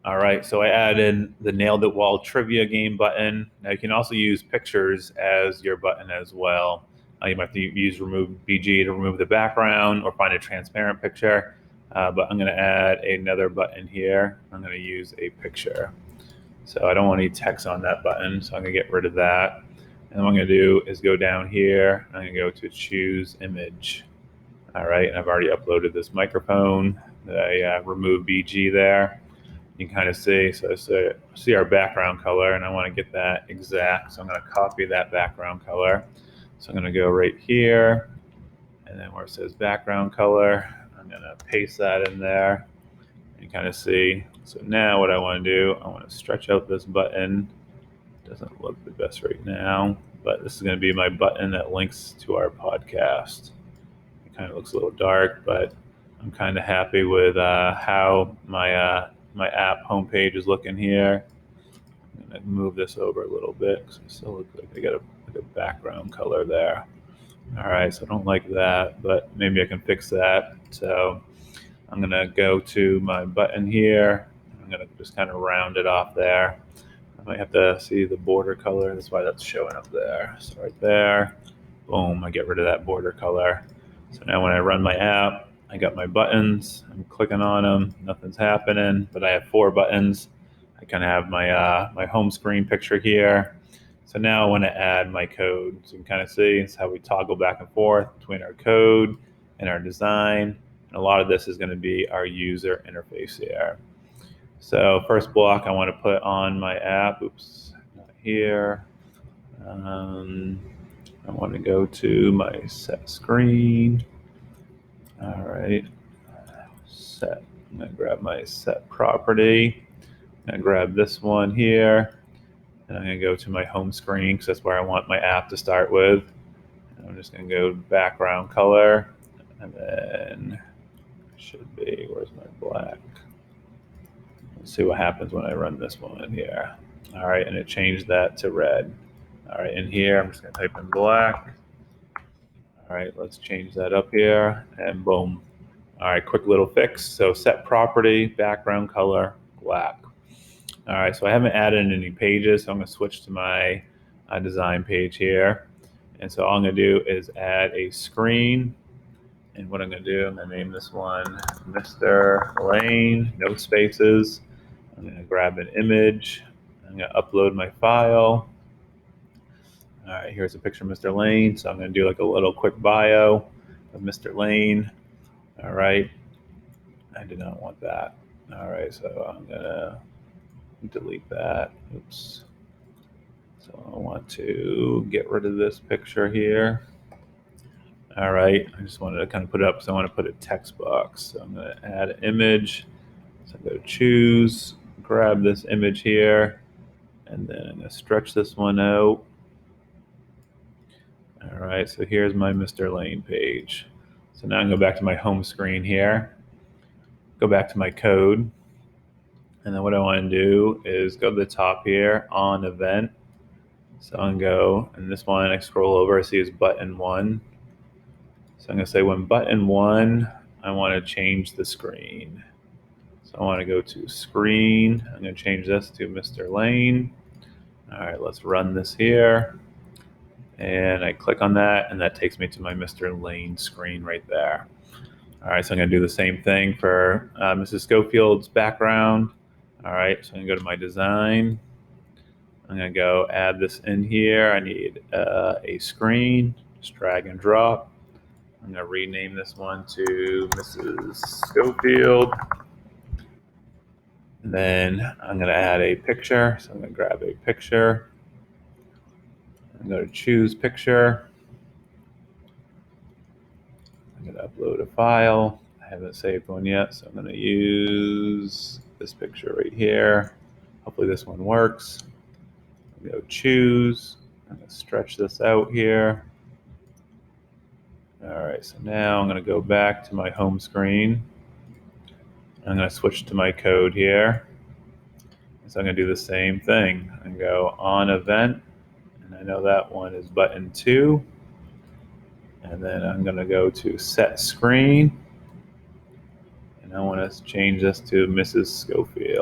All right, so I added the Nailed It Wall trivia game button. Now you can also use pictures as your button as well. You might have to use remove BG to remove the background or find a transparent picture. But I'm going to add another button here. I'm going to use a picture. So I don't want any text on that button, so I'm going to get rid of that. And what I'm going to do is go down here. I'm going to go to choose image. All right, and I've already uploaded this microphone. I removed BG there. You can kind of see, so see our background color, and I want to get that exact. So I'm going to copy that background color. So I'm going to go right here, and then where it says background color, I'm going to paste that in there. You kind of see. So now what I want to do, I want to stretch out this button. Doesn't look the best right now, but this is going to be my button that links to our podcast. It kind of looks a little dark, but I'm kind of happy with how my app homepage is looking here. I'm going to move this over a little bit because it still looks like they got a background color there. All right, so I don't like that, but maybe I can fix that. So I'm going to go to my button here. I'm going to just kind of round it off there. I might have to see the border color. That's why that's showing up there. So right there, boom, I get rid of that border color. So now when I run my app, I got my buttons. I'm clicking on them. Nothing's happening, but I have 4 buttons. I kind of have my home screen picture here. So now I want to add my code. So you can kind of see it's how we toggle back and forth between our code and our design. And a lot of this is going to be our user interface here. So first block I want to put on my app. Oops, not here. I want to go to my set screen. All right, set. I'm going to grab my set property. I'm going to grab this one here. And I'm going to go to my home screen because that's where I want my app to start with. And I'm just going to go background color. And then should be, where's my black? Let's see what happens when I run this one in here. All right, and it changed that to red. All right, in here, I'm just going to type in black. All right, let's change that up here, and boom. All right, quick little fix. So set property, background color, black. All right, so I haven't added any pages, so I'm going to switch to my design page here. And so all I'm going to do is add a screen. And what I'm going to do, I'm going to name this one Mr. Lane, no spaces. I'm going to grab an image. I'm going to upload my file. All right, here's a picture of Mr. Lane. So I'm going to do like a little quick bio of Mr. Lane. All right, I did not want that. All right, so I'm going to delete that. Oops. So I want to get rid of this picture here. All right, I just wanted to kind of put it up, so I want to put a text box. So I'm going to add an image. So I'm going to choose, grab this image here, and then I'm going to stretch this one out. All right, so here's my Mr. Lane page. So now I'm going to go back to my home screen here, go back to my code, and then what I want to do is go to the top here on event. So I'm going to go, and this one I scroll over, I see is button 1. So I'm going to say when button 1, I want to change the screen. So I want to go to screen. I'm going to change this to Mr. Lane. All right, let's run this here. And I click on that, and that takes me to my Mr. Lane screen right there. All right, so I'm going to do the same thing for Mrs. Schofield's background. All right, so I'm going to go to my design. I'm going to go add this in here. I need a screen. Just drag and drop. I'm going to rename this one to Mrs. Schofield. And then I'm going to add a picture. So I'm going to grab a picture. I'm going to choose picture. I'm going to upload a file. I haven't saved one yet, so I'm going to use this picture right here. Hopefully this one works. I'm going to go choose. I'm going to stretch this out here. All right, so now I'm going to go back to my home screen. I'm going to switch to my code here. So I'm going to do the same thing. I'm going to go on event, and I know that one is button 2. And then I'm going to go to set screen, and I want to change this to Mrs. Schofield.